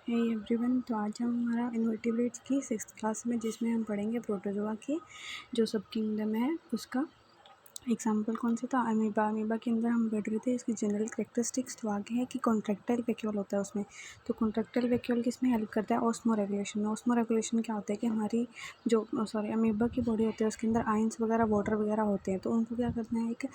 Hey everyone, तो आज हम हमारा इनवर्टिब्रेट्स की 6th क्लास में जिसमें हम पढ़ेंगे प्रोटोजोआ की जो सब किंगडम है उसका एग्जाम्पल कौन सा था। अमीबा के अंदर हम पढ़ रहे थे इसकी जनरल कैरेक्टरिस्टिक्स। तो आगे है कि कॉन्ट्रैक्टाइल वैक्यूल होता है उसमें। तो कॉन्ट्रैक्टाइल वैक्यूल किसमें हेल्प करता है? ऑस्मो रेगुलेशन में। ऑस्मो रेगुलेशन क्या होता है कि हमारी जो अमीबा की बॉडी होती है उसके अंदर आयंस वगैरह वाटर वगैरह होते हैं, तो उनको क्या करना है, एक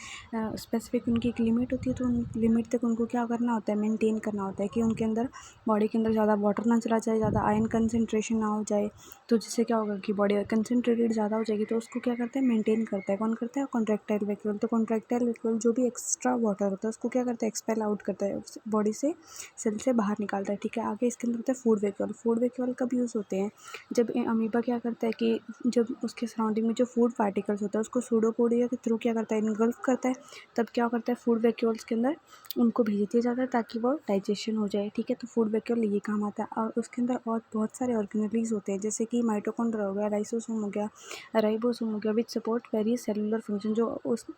स्पेसिफिक उनकी एक लिमिट होती है, तो उन लिमिट तक उनको क्या करना होता है, मेनटेन करना होता है कि उनके अंदर बॉडी के अंदर ज़्यादा वाटर ना चला जाए, ज़्यादा आयन कंसनट्रेशन ना हो जाए। तो जिससे क्या होगा कि बॉडी कंसनट्रेटेड ज़्यादा हो जाएगी, तो उसको क्या करता है, मेंटेन करता है। कौन करता है? Contractile vacuole. तो कॉन्ट्रैक्टाइल वैक्यूल जो भी एक्स्ट्रा वाटर होता है उसको क्या करता है, एक्सपेल आउट करता है, बॉडी से सेल से बाहर निकालता है। ठीक है, आगे इसके अंदर होता है फूड वैक्यूल। फूड वैक्यूल कब यूज़ होते हैं? जब अमीबा क्या करता है कि जब उसके सराउंडिंग में जो फूड पार्टिकल्स होता है उसको सूडोपोडिया के थ्रू क्या करता है, इनगल्फ करता है। तब क्या करता है, फूड वैक्यूल्स के अंदर उनको भेज दिया जाता है ताकि वो डाइजेशन हो जाए। ठीक है, तो फूड वैक्यूल ये काम आता है। और उसके अंदर और बहुत सारे ऑर्गेनेलीज होते हैं, जैसे कि माइटोकॉन्ड्रिया हो गया, लाइसोसोम हो गया, राइबोसोम हो गया, विच सपोर्ट वेरियस सेलुलर फंक्शन।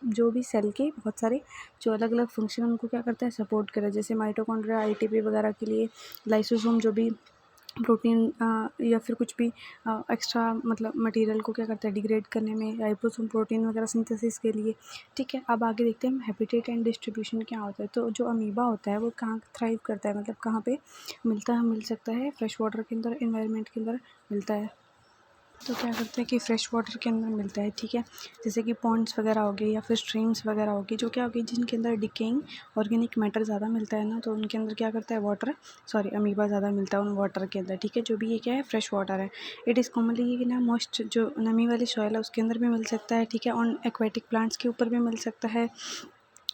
जो भी सेल के बहुत सारे जो अलग अलग फंक्शन उनको क्या करता है, सपोर्ट करे। जैसे माइटोकॉन्ड्रिया आईटीपी वगैरह के लिए, लाइसोसोम जो भी प्रोटीन या फिर कुछ भी एक्स्ट्रा मतलब मटेरियल को क्या करता है, डिग्रेड करने में, राइबोसोम प्रोटीन वगैरह सिंथेसिस के लिए। ठीक है, अब आगे देखते हैं हैबिटेट एंड डिस्ट्रीब्यूशन क्या होता है। तो जो अमीबा होता है वो कहाँ थ्राइव करता है, मतलब कहाँ पे मिल सकता है, फ्रेश वाटर के अंदर, एनवायरनमेंट के अंदर मिलता है। तो क्या करते हैं कि फ्रेश वाटर के अंदर मिलता है। ठीक है, जैसे कि पॉन्ड्स वगैरह हो गए या फिर स्ट्रीम्स वगैरह होगी, जो क्या होगी, जिनके अंदर डिकेइंग ऑर्गेनिक मैटर ज़्यादा मिलता है ना, तो उनके अंदर क्या करता है, अमीबा ज़्यादा मिलता है उन वाटर के अंदर। ठीक है, जो भी ये क्या है, फ्रेश वाटर है। इट इज़ कॉमनली ये ना मोस्ट जो नमी वाली सॉइल है उसके अंदर भी मिल सकता है। ठीक है, ऑन एक्वेटिक प्लांट्स के ऊपर भी मिल सकता है।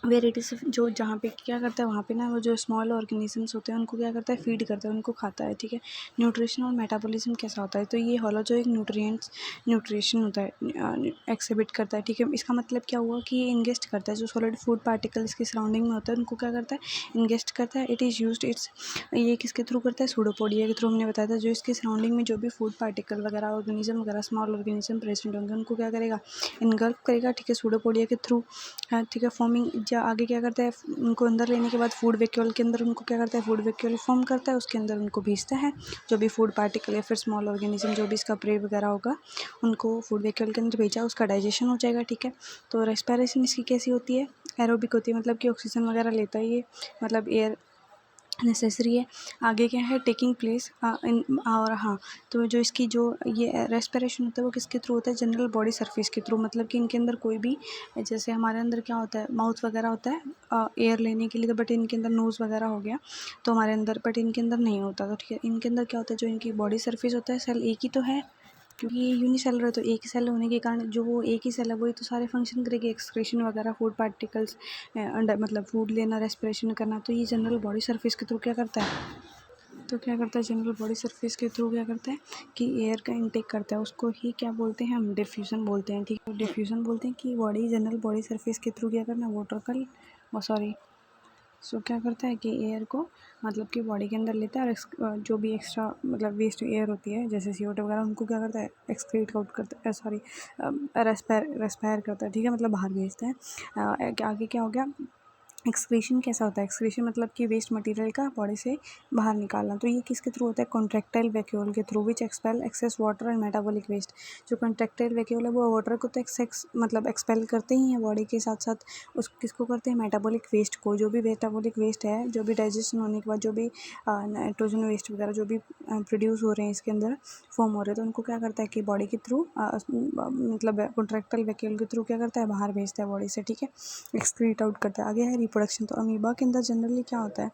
वेराइटीज जो जहाँ पे क्या करता है वहाँ पे ना वो जो स्मॉल ऑर्गेनिजम्स होते हैं उनको क्या करता है, फीड करता है, उनको खाता है। ठीक है, न्यूट्रिशन और मेटाबॉलिज्म कैसा होता है, तो ये होलोजोइक न्यूट्रिशन होता है, एक्सिबिट करता है। ठीक है, इसका मतलब क्या हुआ कि ये इंगेस्ट करता है, जो सॉलिड फूड पार्टिकल इसके सराउंडिंग में होता है उनको क्या करता है, इंगेस्ट करता है। इट इज़ यूज्ड ये किसके थ्रू करता है, सूडोपोडिया के थ्रू। हमने बताया था जो इसके सराउंडिंग में जो भी फूड पार्टिकल वगैरह ऑर्गेनिज्म वगैरह स्मॉल ऑर्गेनिज्म प्रेजेंट होंगे उनको क्या करेगा, इनगल्फ करेगा। ठीक है, सूडोपोडिया के थ्रू। हाँ, ठीक है, फॉर्मिंग आगे क्या करता है, उनको अंदर लेने के बाद फूड वैक्यूल के अंदर उनको क्या करता है, फूड वैक्यूल फॉर्म करता है, उसके अंदर उनको भेजता है जो भी फूड पार्टिकल या फिर स्मॉल ऑर्गेनिज्म जो भी इसका प्रे वगैरह होगा उनको फूड वैक्यूल के अंदर भेजा, उसका डाइजेशन हो जाएगा। ठीक है, तो रेस्पिरेशन इसकी कैसी होती है, एरोबिक होती है, मतलब कि ऑक्सीजन वगैरह लेता है ये, मतलब एयर नेसेसरी है। आगे क्या है, टेकिंग प्लेस और हाँ, तो जो इसकी जो ये रेस्पिरेशन होता है वो किसके थ्रू होता है, जनरल बॉडी सरफेस के थ्रू। मतलब कि इनके अंदर कोई भी, जैसे हमारे अंदर क्या होता है, माउथ वगैरह होता है एयर लेने के लिए, तो बट इनके अंदर नोज़ वगैरह हो गया तो हमारे अंदर, बट इनके अंदर नहीं होता। तो ठीक है, इनके अंदर क्या होता है, जो इनकी बॉडी सरफेस होता है, सेल एक ही तो है, क्योंकि ये यूनिसेलुलर है, तो एक ही सेल होने के कारण जो वो एक ही सेल है वही तो सारे फंक्शन करेगी, एक्सक्रीशन वगैरह, फूड पार्टिकल्स अंडर मतलब फूड लेना, रेस्पिरेशन करना। तो ये जनरल बॉडी सरफेस के थ्रू क्या करता है, तो क्या करता है, जनरल बॉडी सरफेस के थ्रू क्या करता है कि एयर का इनटेक करता है। उसको ही क्या बोलते हैं, हम डिफ्यूज़न बोलते हैं। ठीक है, डिफ्यूज़न बोलते हैं कि बॉडी जनरल बॉडी सरफेस के थ्रू क्या करना, वाटर का क्या करता है कि एयर को मतलब कि बॉडी के अंदर लेता है, और जो भी एक्स्ट्रा मतलब वेस्ट एयर होती है जैसे CO2 वगैरह उनको क्या करता है, एक्सक्रीट आउट करता है, रेस्पायर करता है। ठीक है, मतलब बाहर भेजता है। आगे क्या हो गया, एक्सक्रीशन कैसा होता है, एक्सक्रीशन मतलब कि वेस्ट मटेरियल का बॉडी से बाहर निकालना। तो ये किसके थ्रू होता है, कॉन्ट्रैक्टाइल वैक्यूल के through, which expel excess water and metabolic waste. जो कॉन्ट्रैक्टाइल वैक्यूल है वो वाटर को तो मतलब एक्सपेल करते ही हैं बॉडी के साथ साथ, उस किसको करते हैं, मेटाबॉलिक वेस्ट को। जो भी मेटाबॉलिक वेस्ट है, जो भी डाइजेशन होने के बाद जो भी नाइट्रोजन वेस्ट वगैरह जो भी प्रोड्यूस हो रहे हैं इसके अंदर, फॉर्म हो रहे हैं, तो उनको क्या करता है कि बॉडी के थ्रू मतलब कॉन्ट्रैक्टाइल वैक्यूल के थ्रू क्या करता है, बाहर भेजता है बॉडी से। ठीक है, एक्सक्रीट आउट करता है। आगे है रिप्रोडक्शन। तो अमीबा के अंदर जनरली क्या होता है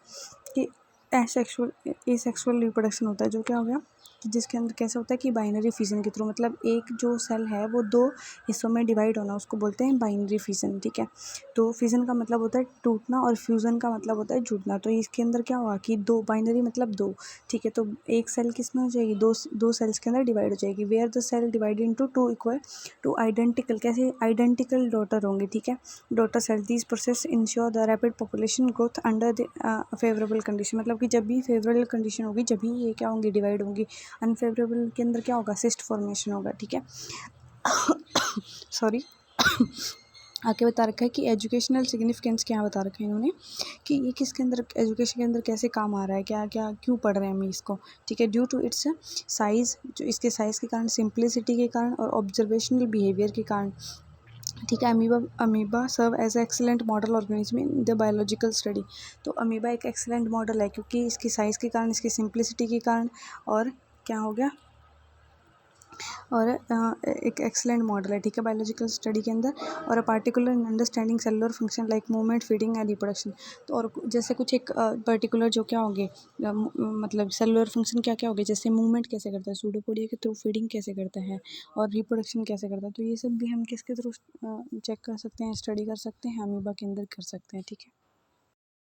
कि एसेक्सुअल रिप्रोडक्शन होता है, जो क्या हो गया कि जिसके अंदर कैसा होता है कि बाइनरी फिजन के थ्रू, मतलब एक जो सेल है वो दो हिस्सों में डिवाइड होना, उसको बोलते हैं बाइनरी फिजन। ठीक है, तो फिजन का मतलब होता है टूटना और फ्यूज़न का मतलब होता है जुड़ना। तो इसके अंदर क्या हुआ कि दो, बाइनरी मतलब दो। ठीक है, तो एक सेल किस में हो जाएगी, दो सेल्स के अंदर डिवाइड हो जाएगी। Where the cell divide into two equal two identical, कैसे आइडेंटिकल डॉटर होंगे। ठीक है, daughter cell, this process ensure the rapid population growth under the favourable condition. मतलब कि जब भी फेवरेबल कंडीशन होगी जब भी ये क्या होंगी, डिवाइड होंगी। अनफेवरेबल के अंदर क्या होगा, सिस्ट फॉर्मेशन होगा। ठीक है, सॉरी आके बता रखा है कि एजुकेशनल सिग्निफिकेंस क्या बता रखा है इन्होंने कि ये किसके अंदर एजुकेशन के अंदर कैसे काम आ रहा है, क्या क्या क्यों पढ़ रहे हैं हम इसको। ठीक है, ड्यू टू इट्स साइज़, जो इसके साइज़ के कारण, सिंप्लिसिटी के कारण और ऑब्जर्वेशनल बिहेवियर के कारण। ठीक है, amoeba serve as excellent model organism in the biological study. तो अमीबा एक एक्सीलेंट मॉडल है क्योंकि इसकी साइज़ के कारण, इसकी सिंप्लिसिटी के कारण, और क्या हो गया, और एक एक्सलेंट मॉडल है। ठीक है, बायोलॉजिकल स्टडी के अंदर, और a particular in understanding cellular function like movement, feeding and reproduction. तो और जैसे कुछ एक पर्टिकुलर जो क्या होंगे, मतलब सेलुलर फंक्शन क्या क्या होंगे, जैसे मूवमेंट कैसे करता है सूडोपोडिया के थ्रू, फीडिंग कैसे करता है, और रिप्रोडक्शन कैसे करता है। तो ये सब भी हम किसके थ्रू चेक कर सकते हैं, स्टडी कर सकते हैं, अमीबा के अंदर कर सकते हैं। ठीक है।